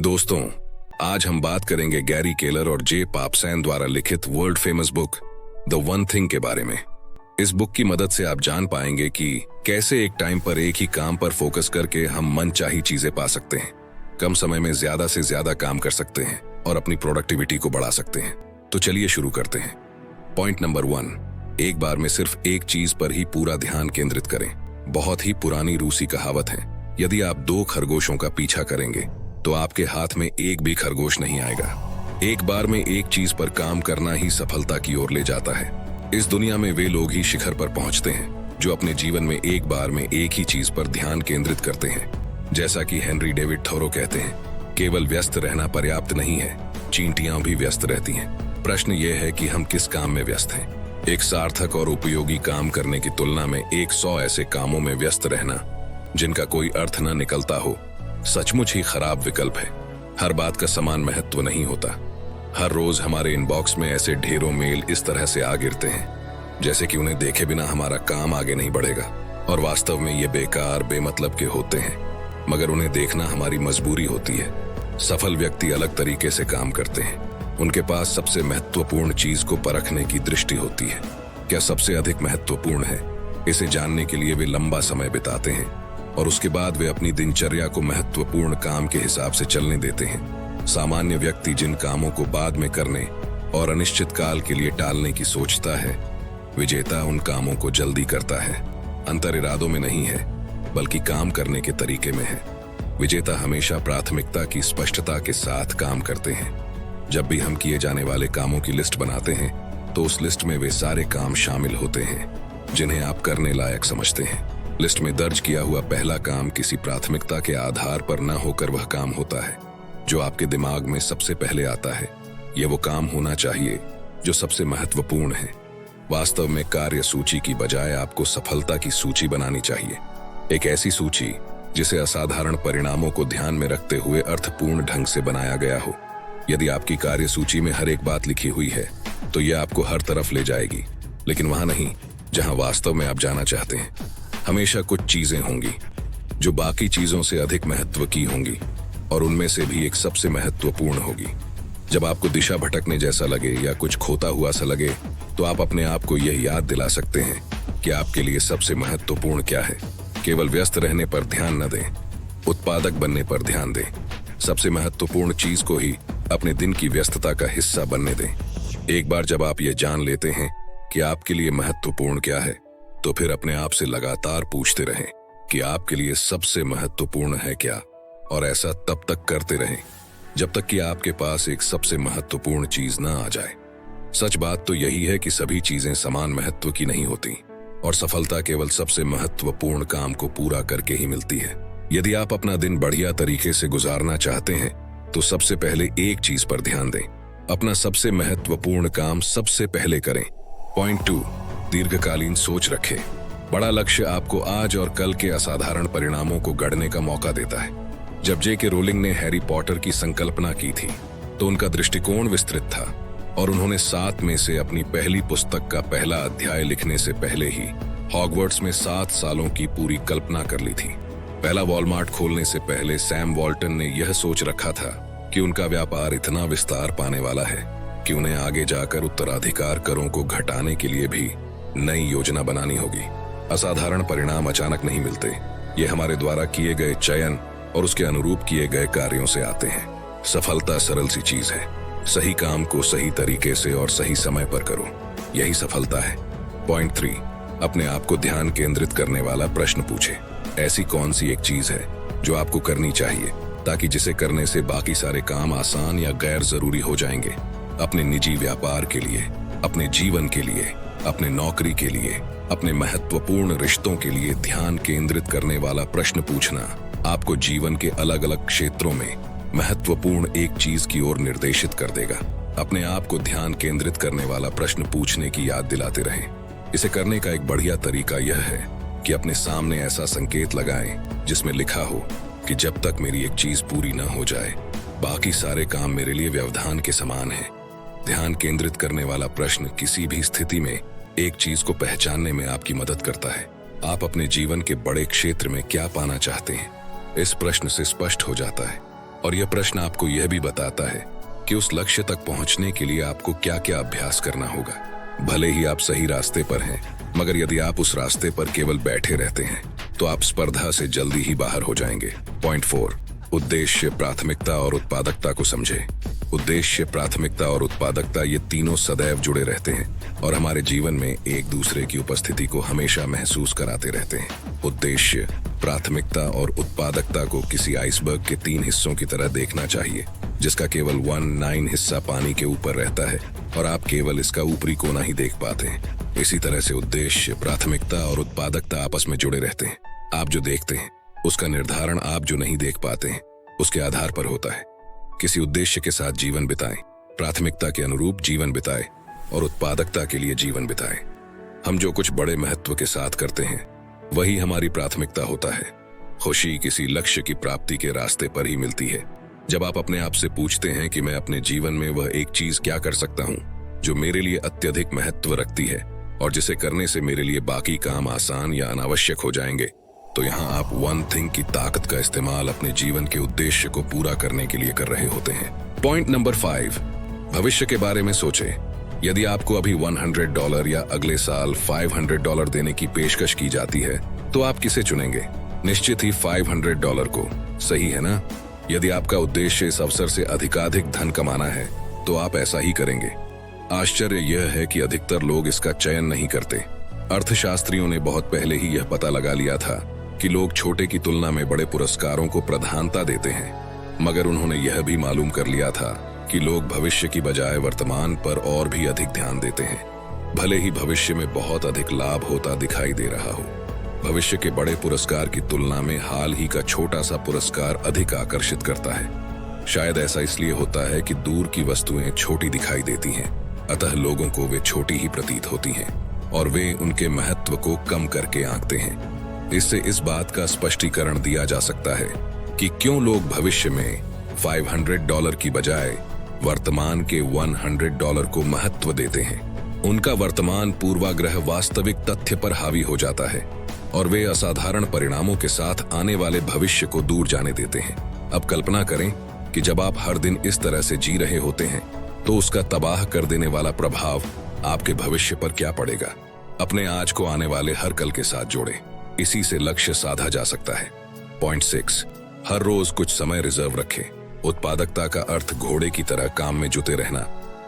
दोस्तों, आज हम बात करेंगे गैरी केलर और जे पापसैन द्वारा लिखित world famous book the one thing के बारे में। इस बुक की मदद से आप जान पाएंगे कि कैसे एक टाइम पर एक ही काम पर फोकस करके हम मनचाही चीजें पा सकते हैं, कम समय में ज्यादा से ज्यादा काम कर सकते हैं और अपनी प्रोडक्टिविटी को बढ़ा सकते हैं। तो चलिए शुरू करते हैं। पॉइंट नंबर 1, एक बार में सिर्फ एक चीज पर ही पूरा ध्यान केंद्रित करें। बहुत ही पुरानी रूसी कहावत है, यदि आप 2 खरगोशों का पीछा करेंगे तो आपके हाथ में एक भी खरगोश नहीं आएगा। एक बार में एक चीज पर काम करना ही सफलता की ओर ले जाता है। इस दुनिया में वे लोग ही शिखर पर पहुंचते हैं जो अपने जीवन में एक बार में एक ही चीज पर ध्यान केंद्रित करते हैं। जैसा कि हेनरी डेविड थोरो कहते हैं, केवल व्यस्त रहना पर्याप्त नहीं है, चींटियां भी व्यस्त रहती हैं। प्रश्न यह है कि हम किस काम में व्यस्त हैं। एक सार्थक और उपयोगी काम करने की तुलना में 100 ऐसे कामों में व्यस्त रहना जिनका कोई अर्थ न निकलता हो, सचमुच ही खराब विकल्प है। हर बात का समान महत्व नहीं होता। हर रोज हमारे इनबॉक्स में ऐसे ढेरों मेल इस तरह से आ गिरते हैं जैसे कि उन्हें देखे बिना हमारा काम आगे नहीं बढ़ेगा, और वास्तव में ये बेकार बेमतलब के होते हैं, मगर उन्हें देखना हमारी मजबूरी होती है। सफल व्यक्ति अलग तरीके से काम करते हैं। उनके पास सबसे महत्वपूर्ण चीज को परखने की दृष्टि होती है। क्या सबसे अधिक महत्वपूर्ण है, इसे जानने के लिए वे लंबा समय बिताते हैं और उसके बाद वे अपनी दिनचर्या को महत्वपूर्ण काम के हिसाब से चलने देते हैं। सामान्य व्यक्ति जिन कामों को बाद में करने और अनिश्चित काल के लिए टालने की सोचता है, विजेता उन कामों को जल्दी करता है। अंतर इरादों में नहीं है, बल्कि काम करने के तरीके में है। विजेता हमेशा प्राथमिकता की स्पष्टता के साथ काम करते हैं। जब भी हम किए जाने वाले कामों की लिस्ट बनाते हैं तो उस लिस्ट में वे सारे काम शामिल होते हैं जिन्हें आप करने लायक समझते हैं। लिस्ट में दर्ज किया हुआ पहला काम किसी प्राथमिकता के आधार पर न होकर वह काम होता है जो आपके दिमाग में सबसे पहले आता है। यह वो काम होना चाहिए जो सबसे महत्वपूर्ण है। वास्तव में कार्य सूची की बजाय आपको सफलता की सूची बनानी चाहिए। एक ऐसी सूची जिसे असाधारण परिणामों को ध्यान में रखते हुए अर्थपूर्ण ढंग से बनाया गया हो। यदि आपकी कार्य सूची में हर एक बात लिखी हुई है तो यह आपको हर तरफ ले जाएगी, लेकिन वहां नहीं जहां वास्तव में आप जाना चाहते हैं। हमेशा कुछ चीजें होंगी जो बाकी चीजों से अधिक महत्व की होंगी, और उनमें से भी एक सबसे महत्वपूर्ण होगी। जब आपको दिशा भटकने जैसा लगे या कुछ खोता हुआ सा लगे तो आप अपने आप को यह याद दिला सकते हैं कि आपके लिए सबसे महत्वपूर्ण क्या है। केवल व्यस्त रहने पर ध्यान न दें, उत्पादक बनने पर ध्यान दें। सबसे महत्वपूर्ण चीज को ही अपने दिन की व्यस्तता का हिस्सा बनने दें। एक बार जब आप ये जान लेते हैं कि आपके लिए महत्वपूर्ण क्या है, तो फिर अपने आप से लगातार पूछते रहें कि आपके लिए सबसे महत्वपूर्ण है क्या, और ऐसा तब तक करते रहें जब तक कि आपके पास एक सबसे महत्वपूर्ण चीज न आ जाए। सच बात तो यही है कि सभी चीजें समान महत्व की नहीं होती, और सफलता केवल सबसे महत्वपूर्ण काम को पूरा करके ही मिलती है। यदि आप अपना दिन बढ़िया तरीके से गुजारना चाहते हैं तो सबसे पहले एक चीज पर ध्यान दें। अपना सबसे महत्वपूर्ण काम सबसे पहले करें। पॉइंट 2, दीर्घकालीन सोच रखें। बड़ा लक्ष्य आपको आज और कल के असाधारण परिणामों को गढ़ने का मौका देता है। जब जे.के. रोलिंग ने हैरी पॉटर की संकल्पना की थी तो उनका दृष्टिकोण विस्तृत था, और उन्होंने 7 में से अपनी पहली पुस्तक का पहला अध्याय लिखने से पहले ही हॉगवर्ट्स में 7 सालों की पूरी कल्पना कर ली थी। पहला वॉलमार्ट खोलने से पहले सैम वॉल्टन ने यह सोच रखा था कि उनका व्यापार इतना विस्तार पाने वाला है कि उन्हें आगे जाकर उत्तराधिकार करों को घटाने के लिए भी नई योजना बनानी होगी। असाधारण परिणाम अचानक नहीं मिलते, ये हमारे द्वारा किए गए चयन और उसके अनुरूप किए गए कार्यों से आते हैं। सफलता सरल सी चीज है, सही काम को सही तरीके से और सही समय पर करो, यही सफलता है। पॉइंट 3, अपने आप को ध्यान केंद्रित करने वाला प्रश्न पूछे। ऐसी कौन सी एक चीज है जो आपको करनी चाहिए ताकि जिसे करने से बाकी सारे काम आसान या गैर जरूरी हो जाएंगे। अपने निजी व्यापार के लिए, अपने जीवन के लिए, अपने नौकरी के लिए, अपने महत्वपूर्ण रिश्तों के लिए ध्यान केंद्रित करने वाला प्रश्न पूछना आपको जीवन के अलग अलग क्षेत्रों में महत्वपूर्ण एक चीज की ओर निर्देशित कर देगा। अपने आप को ध्यान केंद्रित करने वाला प्रश्न पूछने की याद दिलाते रहें। इसे करने का एक बढ़िया तरीका यह है कि अपने सामने ऐसा संकेत लगाएं जिसमें लिखा हो कि जब तक मेरी एक चीज पूरी न हो जाए बाकी सारे काम मेरे लिए व्यवधान के समान है। ध्यान केंद्रित करने वाला प्रश्न किसी भी स्थिति में एक चीज को पहचानने में आपकी मदद करता है। आप अपने जीवन के बड़े क्षेत्र में क्या पाना चाहते हैं, इस प्रश्न से स्पष्ट हो जाता है और यह प्रश्न आपको यह भी बताता है कि उस लक्ष्य तक पहुंचने के लिए आपको क्या क्या अभ्यास करना होगा। भले ही आप सही रास्ते पर हैं, मगर यदि आप उस रास्ते पर केवल बैठे रहते हैं तो आप स्पर्धा से जल्दी ही बाहर हो जाएंगे। पॉइंट 4, उद्देश्य, प्राथमिकता और उत्पादकता को समझे। उद्देश्य, प्राथमिकता और उत्पादकता ये तीनों सदैव जुड़े रहते हैं और हमारे जीवन में एक दूसरे की उपस्थिति को हमेशा महसूस कराते रहते हैं। उद्देश्य, प्राथमिकता और उत्पादकता को किसी आइसबर्ग के 3 हिस्सों की तरह देखना चाहिए, जिसका केवल 1/9 हिस्सा पानी के ऊपर रहता है और आप केवल इसका ऊपरी कोना ही देख पाते हैं। इसी तरह से उद्देश्य, प्राथमिकता और उत्पादकता आपस में जुड़े रहते हैं। आप जो देखते हैं उसका निर्धारण आप जो नहीं देख पाते हैं उसके आधार पर होता है। किसी उद्देश्य के साथ जीवन बिताएं, प्राथमिकता के अनुरूप जीवन बिताएं और उत्पादकता के लिए जीवन बिताएं। हम जो कुछ बड़े महत्व के साथ करते हैं वही हमारी प्राथमिकता होता है। खुशी किसी लक्ष्य की प्राप्ति के रास्ते पर ही मिलती है। जब आप अपने आप से पूछते हैं कि मैं अपने जीवन में वह एक चीज क्या कर सकता हूं जो मेरे लिए अत्यधिक महत्व रखती है और जिसे करने से मेरे लिए बाकी काम आसान या अनावश्यक हो जाएंगे, तो यहाँ आप वन थिंग की ताकत का इस्तेमाल अपने जीवन के उद्देश्य को पूरा करने के लिए कर रहे होते हैं। पॉइंट नंबर 5, भविष्य के बारे में सोचें। यदि आपको अभी $100 या अगले साल $500 देने की पेशकश की जाती है तो आप किसे चुनेंगे? निश्चित ही $500 को, सही है ना? यदि आपका उद्देश्य इस अवसर से अधिकाधिक धन कमाना है तो आप ऐसा ही करेंगे। आश्चर्य यह है कि अधिकतर लोग इसका चयन नहीं करते। अर्थशास्त्रियों ने बहुत पहले ही यह पता लगा लिया था कि लोग छोटे की तुलना में बड़े पुरस्कारों को प्रधानता देते हैं, मगर उन्होंने यह भी मालूम कर लिया था कि लोग भविष्य की बजाय वर्तमान पर और भी अधिक ध्यान देते हैं, भले ही भविष्य में बहुत अधिक लाभ होता दिखाई दे रहा हो। भविष्य के बड़े पुरस्कार की तुलना में हाल ही का छोटा सा पुरस्कार अधिक आकर्षित करता है। शायद ऐसा इसलिए होता है कि दूर की वस्तुएं छोटी दिखाई देती हैं, अतः लोगों को वे छोटी ही प्रतीत होती हैं और वे उनके महत्व को कम करके आंकते हैं। इससे इस बात का स्पष्टीकरण दिया जा सकता है कि क्यों लोग भविष्य में $500 की बजाय वर्तमान के $100 को महत्व देते हैं। उनका वर्तमान पूर्वाग्रह वास्तविक तथ्य पर हावी हो जाता है और वे असाधारण परिणामों के साथ आने वाले भविष्य को दूर जाने देते हैं। अब कल्पना करें कि जब आप हर दिन इस तरह से जी रहे होते हैं तो उसका तबाह कर देने वाला प्रभाव आपके भविष्य पर क्या पड़ेगा। अपने आज को आने वाले हर कल के साथ जोड़ें, इसी से लक्ष्य साधा जा सकता है। पॉइंट 6, हर रोज कुछ समय रिजर्व रखें। उत्पादकता का अर्थ घोड़े की तरह काम में जुटे रहना,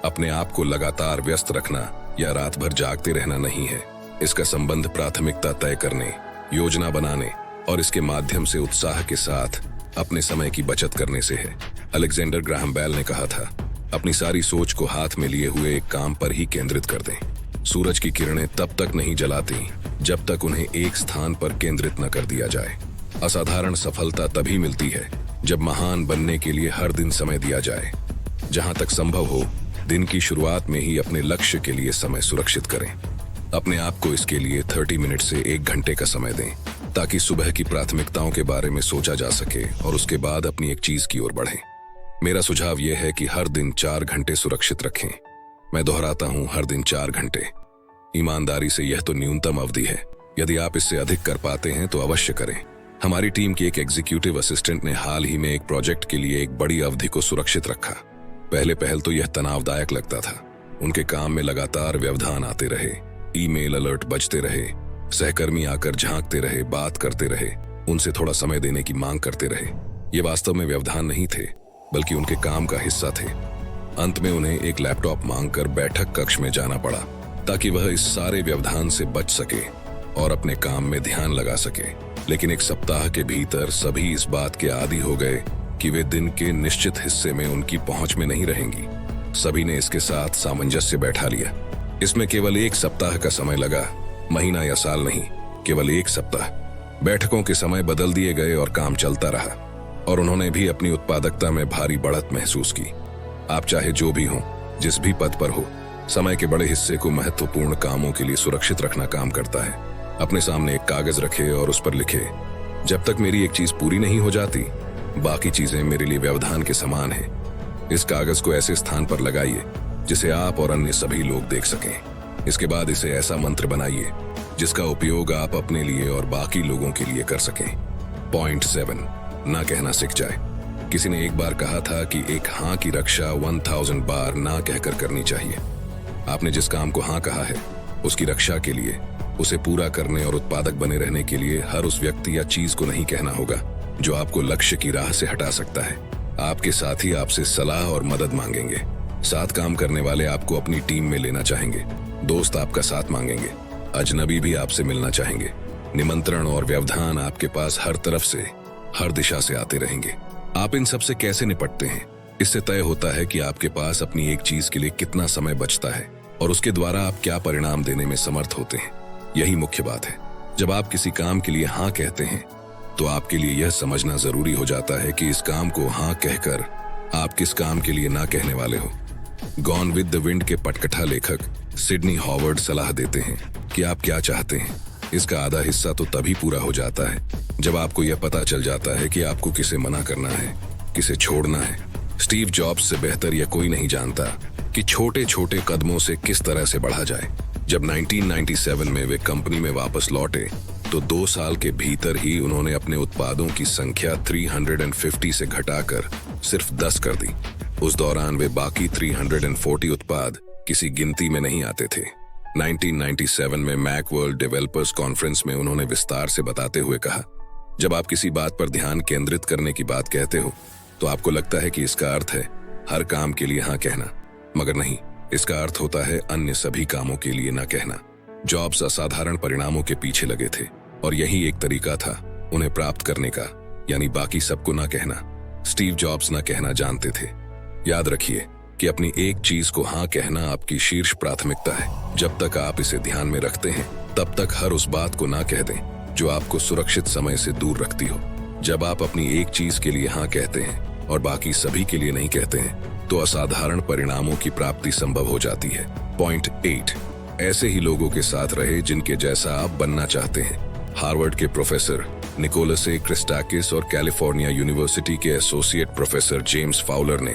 अपने आप को लगातार व्यस्त रखना या रात भर जागते रहना नहीं है। इसका संबंध प्राथमिकता तय करने, योजना बनाने और इसके माध्यम से उत्साह के साथ अपने समय की बचत करने से है। अलेक्जेंडर ग्राहम बेल ने कहा था, अपनी सारी सोच को हाथ में लिए हुए एक काम पर ही केंद्रित कर दें। सूरज की किरणें तब तक नहीं जलाती जब तक उन्हें एक स्थान पर केंद्रित न कर दिया जाए। असाधारण सफलता तभी मिलती है जब महान बनने के लिए हर दिन समय दिया जाए। जहां तक संभव हो, दिन की शुरुआत में ही अपने लक्ष्य के लिए समय सुरक्षित करें। अपने आप को इसके लिए 30 मिनट से 1 घंटे का समय दें, ताकि सुबह की प्राथमिकताओं के बारे में सोचा जा सके और उसके बाद अपनी एक चीज की ओर बढ़ें। मेरा सुझाव यह है कि हर दिन 4 घंटे सुरक्षित रखें। मैं दोहराता हूं, हर दिन 4 घंटे। ईमानदारी से यह तो न्यूनतम अवधि है। यदि आप इससे अधिक कर पाते हैं तो अवश्य करें। हमारी टीम की एक एग्जीक्यूटिव असिस्टेंट ने हाल ही में एक प्रोजेक्ट के लिए एक बड़ी अवधि को सुरक्षित रखा। पहले तो यह तनावदायक लगता था। उनके काम में लगातार व्यवधान आते रहे, ईमेल अलर्ट बजते रहे, सहकर्मी आकर झांकते रहे, बात करते रहे, उनसे थोड़ा समय देने की मांग करते रहे। ये वास्तव में व्यवधान नहीं थे, बल्कि उनके काम का हिस्सा थे। अंत में उन्हें एक लैपटॉप मांगकर बैठक कक्ष में जाना पड़ा, ताकि वह इस सारे व्यवधान से बच सके और अपने काम में ध्यान लगा सके। लेकिन 1 सप्ताह के भीतर सभी इस बात के आदी हो गए कि वे दिन के निश्चित हिस्से में उनकी पहुंच में नहीं रहेंगी। सभी ने इसके साथ सामंजस्य बैठा लिया। इसमें केवल 1 सप्ताह का समय लगा, महीना या साल नहीं, केवल 1 सप्ताह। बैठकों के समय बदल दिए गए और काम चलता रहा, और उन्होंने भी अपनी उत्पादकता में भारी बढ़त महसूस की। आप चाहे जो भी हो, जिस भी पद पर हो, समय के बड़े हिस्से को महत्वपूर्ण कामों के लिए सुरक्षित रखना काम करता है। अपने सामने एक कागज रखे और उस पर लिखे, जब तक मेरी एक चीज पूरी नहीं हो जाती, बाकी चीजें मेरे लिए व्यवधान के समान हैं। इस कागज को ऐसे स्थान पर लगाइए जिसे आप और अन्य सभी लोग देख सकें। इसके बाद इसे ऐसा मंत्र बनाइए जिसका उपयोग आप अपने लिए और बाकी लोगों के लिए कर सकें। पॉइंट 7, ना कहना सीख जाए। किसी ने एक बार कहा था कि एक हाँ की रक्षा 1000 बार ना कहकर करनी चाहिए। आपने जिस काम को हाँ कहा है, उसकी रक्षा के लिए, उसे पूरा करने और उत्पादक बने रहने के लिए हर उस व्यक्ति या चीज को नहीं कहना होगा जो आपको लक्ष्य की राह से हटा सकता है। आपके साथी आपसे सलाह और मदद मांगेंगे, साथ काम करने वाले आपको अपनी टीम में लेना चाहेंगे, दोस्त आपका साथ मांगेंगे, अजनबी भी आपसे मिलना चाहेंगे। निमंत्रण और व्यवधान आपके पास हर तरफ से, हर दिशा से आते रहेंगे। आप इन सब से कैसे निपटते हैं, इससे तय होता है कि आपके पास अपनी एक चीज के लिए कितना समय बचता है और उसके द्वारा आप क्या परिणाम देने में समर्थ होते हैं। यही मुख्य बात है। जब आप किसी काम के लिए हाँ कहते हैं तो आपके लिए यह समझना जरूरी हो जाता है कि इस काम को हाँ कहकर आप किस काम के लिए ना कहने वाले हो। गॉन विद द विंड के पटकथा लेखक सिडनी हॉवर्ड सलाह देते हैं कि आप क्या चाहते हैं। इसका आधा हिस्सा तो तभी पूरा हो जाता है जब आपको यह पता चल जाता है कि आपको किसे मना करना है, किसे छोड़ना है। स्टीव जॉब्स से बेहतर यह कोई नहीं जानता कि छोटे छोटे कदमों से किस तरह से बढ़ा जाए। जब 1997 में वे कंपनी में वापस लौटे तो 2 साल के भीतर ही उन्होंने अपने उत्पादों की संख्या 350 से घटाकर सिर्फ 10 कर दी। उस दौरान वे बाकी 340 उत्पाद किसी गिनती में नहीं आते थे। 1997 में मैकवर्ल्ड डेवलपर्स कॉन्फ्रेंस में उन्होंने विस्तार से बताते हुए कहा, जब आप किसी बात पर ध्यान केंद्रित करने की बात कहते हो तो आपको लगता है कि इसका अर्थ है हर काम के लिए हाँ कहना, मगर नहीं, इसका अर्थ होता है अन्य सभी कामों के लिए ना कहना। जॉब्स असाधारण परिणामों के पीछे लगे थे और यही एक तरीका था उन्हें प्राप्त करने का, यानी बाकी सबको ना कहना। स्टीव जॉब्स ना कहना जानते थे। याद रखिए कि अपनी एक चीज को हाँ कहना आपकी शीर्ष प्राथमिकता है। जब तक आप इसे ध्यान में रखते हैं तब तक हर उस बात को ना कह दें जो आपको सुरक्षित समय से दूर रखती हो। जब आप अपनी एक चीज के लिए हाँ कहते हैं और बाकी सभी के लिए नहीं कहते हैं तो असाधारण परिणामों की प्राप्ति संभव हो जाती है। पॉइंट 8, ऐसे ही लोगों के साथ रहे जिनके जैसा आप बनना चाहते हैं। हार्वर्ड के प्रोफेसर निकोलस ए क्रिस्टाकिस और कैलिफोर्निया यूनिवर्सिटी के एसोसिएट प्रोफेसर जेम्स फाउलर ने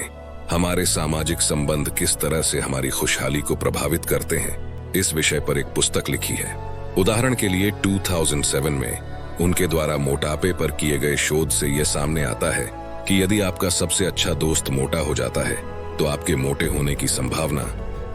हमारे सामाजिक संबंध किस तरह से हमारी खुशहाली को प्रभावित करते हैं, इस विषय पर एक पुस्तक लिखी है। उदाहरण के लिए 2007 में उनके द्वारा मोटापे पर किए गए शोध से यह सामने आता है कि यदि आपका सबसे अच्छा दोस्त मोटा हो जाता है तो आपके मोटे होने की संभावना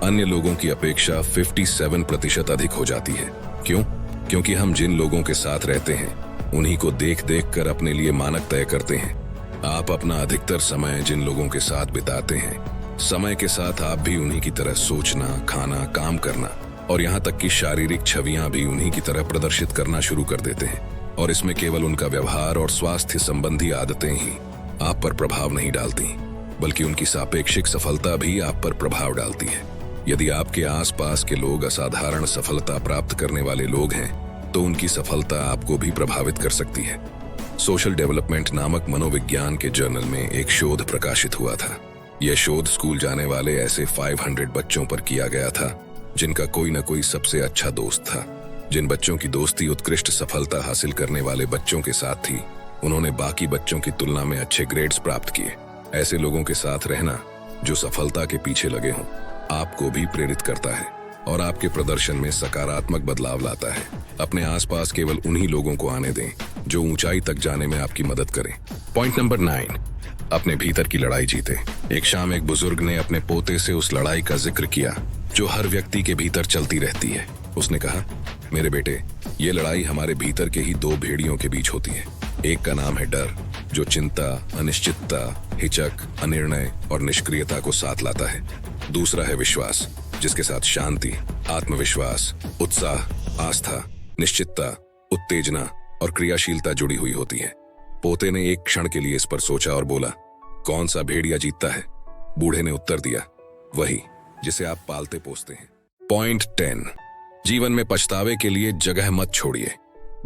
अन्य लोगों की अपेक्षा 57% अधिक हो जाती है। क्यों? क्योंकि हम जिन लोगों के साथ रहते हैं उन्हीं को देख देख कर अपने लिए मानक तय करते हैं। आप अपना अधिकतर समय जिन लोगों के साथ बिताते हैं, समय के साथ आप भी उन्हीं की तरह सोचना, खाना, काम करना और यहाँ तक कि शारीरिक छवियां भी उन्हीं की तरह प्रदर्शित करना शुरू कर देते हैं। और इसमें केवल उनका व्यवहार और स्वास्थ्य संबंधी आदतें ही आप पर प्रभाव नहीं डालती, बल्कि उनकी सापेक्षिक सफलता भी आप पर प्रभाव डालती है। यदि आपके आसपास के लोग असाधारण सफलता प्राप्त करने वाले लोग हैं तो उनकी सफलता आपको भी प्रभावित कर सकती है। सोशल डेवलपमेंट नामक मनोविज्ञान के जर्नल में एक शोध प्रकाशित हुआ था। यह शोध स्कूल जाने वाले ऐसे 500 बच्चों पर किया गया था जिनका कोई न कोई सबसे अच्छा दोस्त था। जिन बच्चों की दोस्ती उत्कृष्ट सफलता हासिल करने वाले बच्चों के साथ थी, उन्होंने बाकी बच्चों की तुलना में अच्छे ग्रेड्स प्राप्त किए। ऐसे लोगों के साथ रहना जो सफलता के पीछे लगे हों आपको भी प्रेरित करता है और आपके प्रदर्शन में सकारात्मक बदलाव लाता है। अपने आसपास केवल उन्हीं लोगों को आने दें जो ऊंचाई तक जाने में आपकी मदद करें। पॉइंट नंबर 9, अपने भीतर की लड़ाई जीते। एक शाम एक बुजुर्ग ने अपने पोते से उस लड़ाई का जिक्र किया जो हर व्यक्ति के भीतर चलती रहती है। उसने कहा, मेरे बेटे, ये लड़ाई हमारे भीतर के ही 2 भेड़ियों के बीच होती है। एक का नाम है डर, जो चिंता, अनिश्चितता, हिचक, अनिर्णय और निष्क्रियता को साथ लाता है। दूसरा है विश्वास, जिसके साथ शांति, आत्मविश्वास, उत्साह, आस्था, निश्चितता, उत्तेजना और क्रियाशीलता जुड़ी हुई होती है। पोते ने एक क्षण के लिए इस पर सोचा और बोला, कौन सा भेड़िया जीतता है? बूढ़े ने उत्तर दिया, वही जिसे आप पालते पोसते हैं। पॉइंट 10, जीवन में पछतावे के लिए जगह मत छोड़िए।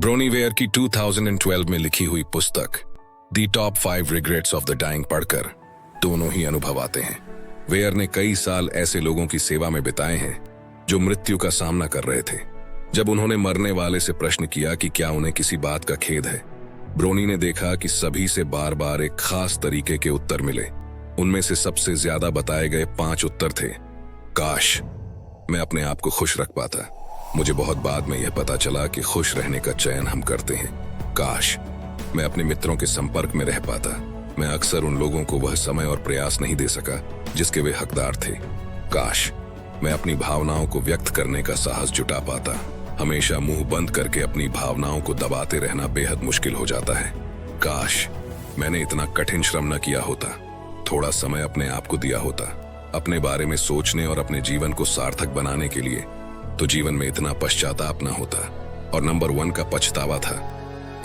ब्रोनी वेयर की 2012 में लिखी हुई पुस्तक the top 5 regrets of the dying पढ़कर दोनों ही अनुभव आते हैं। वेयर ने कई साल ऐसे लोगों की सेवा में बिताए हैं जो मृत्यु का सामना कर रहे थे। जब उन्होंने मरने वाले से प्रश्न किया कि क्या उन्हें किसी बात का खेद है, ब्रोनी ने देखा कि सभी से बार बार एक खास तरीके के उत्तर मिले। उनमें से सबसे ज्यादा बताए गए 5 उत्तर थे, काश मैं अपने आप को खुश रख पाता। मुझे बहुत बाद में यह पता चला कि खुश रहने का चयन हम करते हैं। काश मैं अपने मित्रों के संपर्क में रह पाता। मैं अक्सर उन लोगों को वह समय और प्रयास नहीं दे सका जिसके वे हकदार थे। काश मैं अपनी भावनाओं को व्यक्त करने का साहस जुटा पाता। हमेशा मुंह बंद करके अपनी भावनाओं को दबाते रहना बेहद मुश्किल हो जाता है। काश मैंने इतना कठिन श्रम न किया होता, थोड़ा समय अपने आप को दिया होता अपने बारे में सोचने और अपने जीवन को सार्थक बनाने के लिए, तो जीवन में इतना पश्चाताप न होता। और नंबर 1 का पछतावा था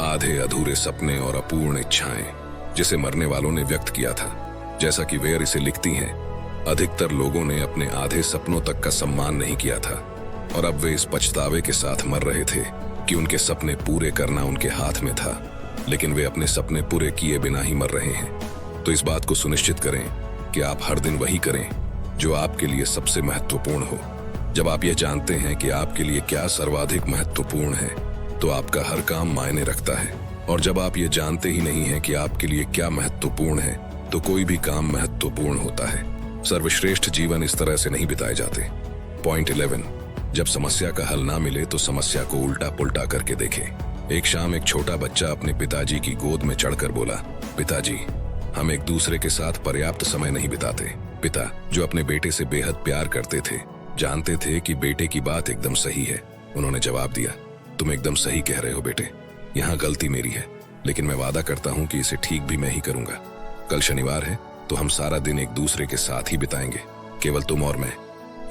आधे अधूरे सपने और अपूर्ण इच्छाएं, जिसे मरने वालों ने व्यक्त किया था। जैसा कि वेयर इसे लिखती हैं, अधिकतर लोगों ने अपने आधे सपनों तक का सम्मान नहीं किया था और अब वे इस पछतावे के साथ मर रहे थे कि उनके सपने पूरे करना उनके हाथ में था, लेकिन वे अपने सपने पूरे किए बिना ही मर रहे हैं। तो इस बात को सुनिश्चित करें कि आप हर दिन वही करें जो आपके लिए सबसे महत्वपूर्ण हो। जब आप यह जानते हैं कि आपके लिए क्या सर्वाधिक महत्वपूर्ण है, तो आपका हर काम मायने रखता है। और जब आप ये जानते ही नहीं हैं कि आपके लिए क्या महत्वपूर्ण है, तो कोई भी काम महत्वपूर्ण होता है। सर्वश्रेष्ठ जीवन इस तरह से नहीं बिताए जाते। पॉइंट 11, जब समस्या का हल ना मिले तो समस्या को उल्टा पुल्टा करके देखें। एक शाम एक छोटा बच्चा अपने पिताजी की गोद में चढ़कर बोला, पिताजी, हम एक दूसरे के साथ पर्याप्त समय नहीं बिताते। पिता, जो अपने बेटे से बेहद प्यार करते थे, जानते थे कि बेटे की बात एकदम सही है। उन्होंने जवाब दिया, तुम एकदम सही कह रहे हो बेटे, यहाँ गलती मेरी है, लेकिन मैं वादा करता हूँ कि इसे ठीक भी मैं ही करूंगा। कल शनिवार है तो हम सारा दिन एक दूसरे के साथ ही बिताएंगे, केवल तुम और मैं।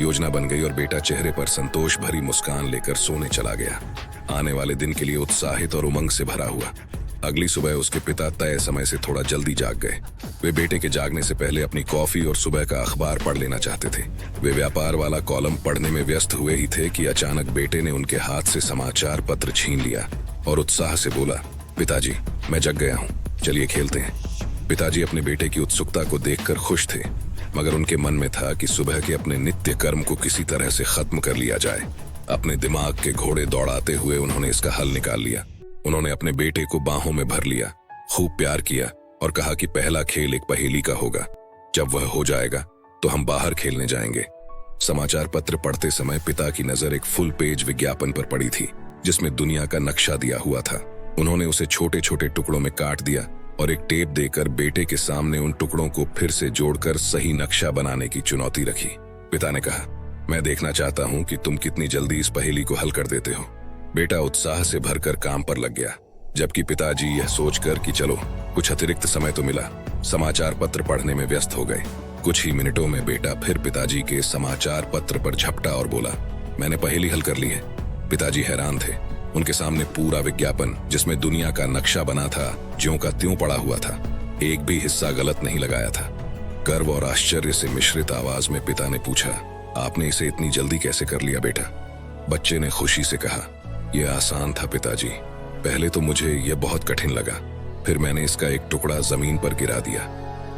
योजना बन गई और बेटा चेहरे पर संतोष भरी मुस्कान लेकर सोने चला गया, आने वाले दिन के लिए उत्साहित और उमंग से भरा हुआ। अगली सुबह उसके पिता तय समय से थोड़ा जल्दी जाग गए। वे बेटे के जागने से पहले अपनी कॉफी और सुबह का अखबार पढ़ लेना चाहते थे। वे व्यापार वाला कॉलम पढ़ने में व्यस्त हुए ही थे कि अचानक बेटे ने उनके हाथ से समाचार पत्र छीन लिया और उत्साह से बोला, पिताजी, मैं जग गया हूँ, चलिए खेलते हैं। पिताजी अपने बेटे की उत्सुकता को देखकर खुश थे, मगर उनके मन में था कि सुबह के अपने नित्य कर्म को किसी तरह से खत्म कर लिया जाए। अपने दिमाग के घोड़े दौड़ाते हुए उन्होंने इसका हल निकाल लिया। उन्होंने अपने बेटे को बाहों में भर लिया, खूब प्यार किया और कहा कि पहला खेल एक पहेली का होगा। जब वह हो जाएगा तो हम बाहर खेलने जाएंगे। समाचार पत्र पढ़ते समय पिता की नजर एक फुल पेज विज्ञापन पर पड़ी थी, जिसमें दुनिया का नक्शा दिया हुआ था। उन्होंने उसे छोटे छोटे टुकड़ों में काट दिया और एक टेप देकर बेटे के सामने उन टुकड़ों को फिर से जोड़कर सही नक्शा बनाने की चुनौती रखी। पिता ने कहा, मैं देखना चाहता हूं कि तुम कितनी जल्दी इस पहेली को हल कर देते हो। बेटा उत्साह से भरकर काम पर लग गया, जबकि पिताजी यह सोचकर कि चलो कुछ अतिरिक्त समय तो मिला, समाचार पत्र पढ़ने में व्यस्त हो गए। कुछ ही मिनटों में बेटा फिर पिताजी के समाचार पत्र पर झपटा और बोला, मैंने पहेली हल कर ली है। पिताजी हैरान थे। उनके सामने पूरा विज्ञापन, जिसमें दुनिया का नक्शा बना था, ज्यों का त्यों पड़ा हुआ था। एक भी हिस्सा गलत नहीं लगाया था। गर्व और आश्चर्य से मिश्रित आवाज में पिता ने पूछा, आपने इसे इतनी जल्दी कैसे कर लिया बेटा? बच्चे ने खुशी से कहा, यह आसान था पिताजी। पहले तो मुझे यह बहुत कठिन लगा, फिर मैंने इसका एक टुकड़ा जमीन पर गिरा दिया,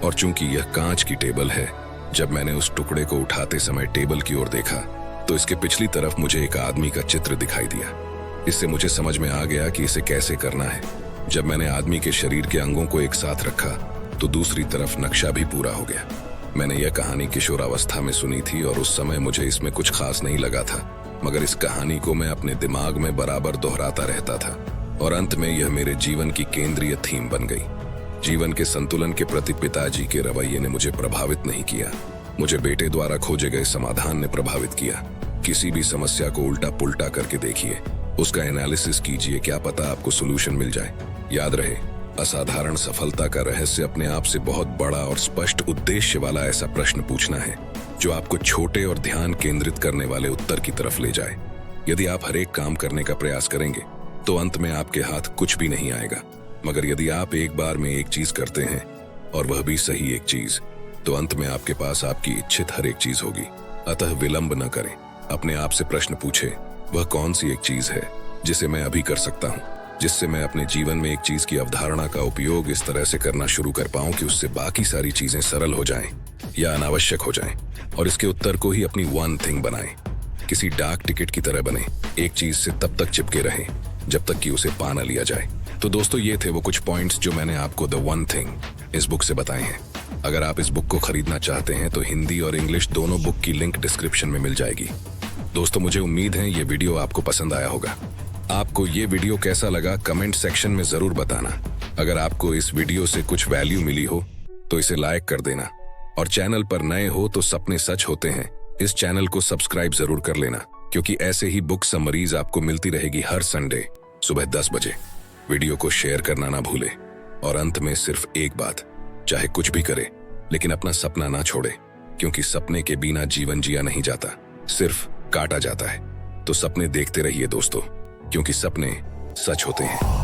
और चूंकि यह कांच की टेबल है, जब मैंने उस टुकड़े को उठाते समय टेबल की ओर देखा तो इसके पिछली तरफ मुझे एक आदमी का चित्र दिखाई दिया। इससे मुझे समझ में आ गया कि इसे कैसे करना है। जब मैंने आदमी के शरीर के अंगों को एक साथ रखा तो दूसरी तरफ नक्शा भी पूरा हो गया। मैंने यह कहानी किशोरावस्था में सुनी थी और उस समय मुझे इसमें कुछ खास नहीं लगा था, मगर इस कहानी को मैं अपने दिमाग में बराबर दोहराता रहता था और अंत में यह मेरे जीवन की केंद्रीय थीम बन गई। जीवन के संतुलन के प्रति पिताजी के रवैये ने मुझे प्रभावित नहीं किया, मुझे बेटे द्वारा खोजे गए समाधान ने प्रभावित किया। किसी भी समस्या को उल्टा पुल्टा करके देखिए, उसका एनालिसिस कीजिए, क्या पता आपको सोल्यूशन मिल जाए। याद रहे, असाधारण सफलता का रहस्य अपने आप से बहुत बड़ा और स्पष्ट उद्देश्य वाला ऐसा प्रश्न पूछना है जो आपको छोटे और ध्यान केंद्रित करने वाले उत्तर की तरफ ले जाए। यदि आप हर एक काम करने का प्रयास करेंगे तो अंत में आपके हाथ कुछ भी नहीं आएगा, मगर यदि आप एक बार में एक चीज करते हैं और वह भी सही एक चीज, तो अंत में आपके पास आपकी इच्छित हर एक चीज होगी। अतः विलंब न करें, अपने आप से प्रश्न पूछे, वह कौन सी एक चीज है जिसे मैं अभी कर सकता हूँ, जिससे मैं अपने जीवन में एक चीज की अवधारणा का उपयोग इस तरह से करना शुरू कर पाऊं कि उससे बाकी सारी चीजें सरल हो जाएं या अनावश्यक हो जाएं, और इसके उत्तर को ही अपनी वन थिंग बनाएं। किसी डाक टिकट की तरह बने, एक चीज से तब तक चिपके रहें जब तक कि उसे पा न लिया जाए। तो दोस्तों, ये थे वो कुछ पॉइंट्स जो मैंने आपको द वन थिंग इस बुक से बताए हैं। अगर आप इस बुक को खरीदना चाहते हैं तो हिंदी और इंग्लिश दोनों बुक की लिंक डिस्क्रिप्शन में मिल जाएगी। दोस्तों, मुझे उम्मीद है ये वीडियो आपको पसंद आया होगा। आपको ये वीडियो कैसा लगा कमेंट सेक्शन में जरूर बताना। अगर आपको इस वीडियो से कुछ वैल्यू मिली हो तो इसे लाइक कर देना, और चैनल पर नए हो तो सपने सच होते हैं इस चैनल को सब्सक्राइब जरूर कर लेना, क्योंकि ऐसे ही बुक समरीज आपको मिलती रहेगी हर संडे सुबह 10 बजे। वीडियो को शेयर करना ना भूले। और अंत में सिर्फ एक बात, चाहे कुछ भी करे लेकिन अपना सपना ना छोड़े, क्योंकि सपने के बिना जीवन जिया नहीं जाता, सिर्फ काटा जाता है। तो सपने देखते रहिए दोस्तों, क्योंकि सपने सच होते हैं।